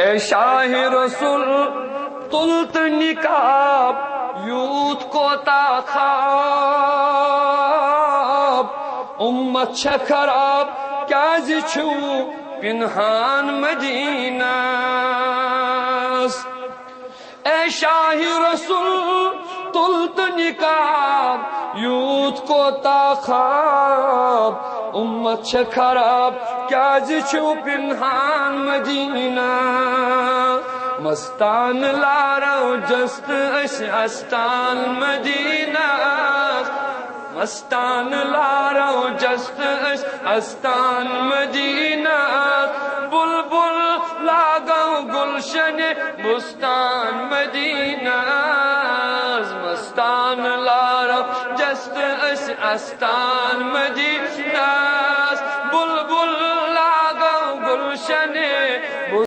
اے شاہ رسول تلت نکاب یوت کوتا خواب امت چھ خراب کیاز چھو پنہان مدینہ اے شاہ رسول تلت نکاب یوت کوتا خواب امت چھ خراب کیاز چھو پنہان مدینہ مستان لارو جست اس استان مدینہ مستان لارو جست اس استان مدینہ بلبل لاگو گلشن بستان مدینہ مستان لارو جست اس استان مدینہ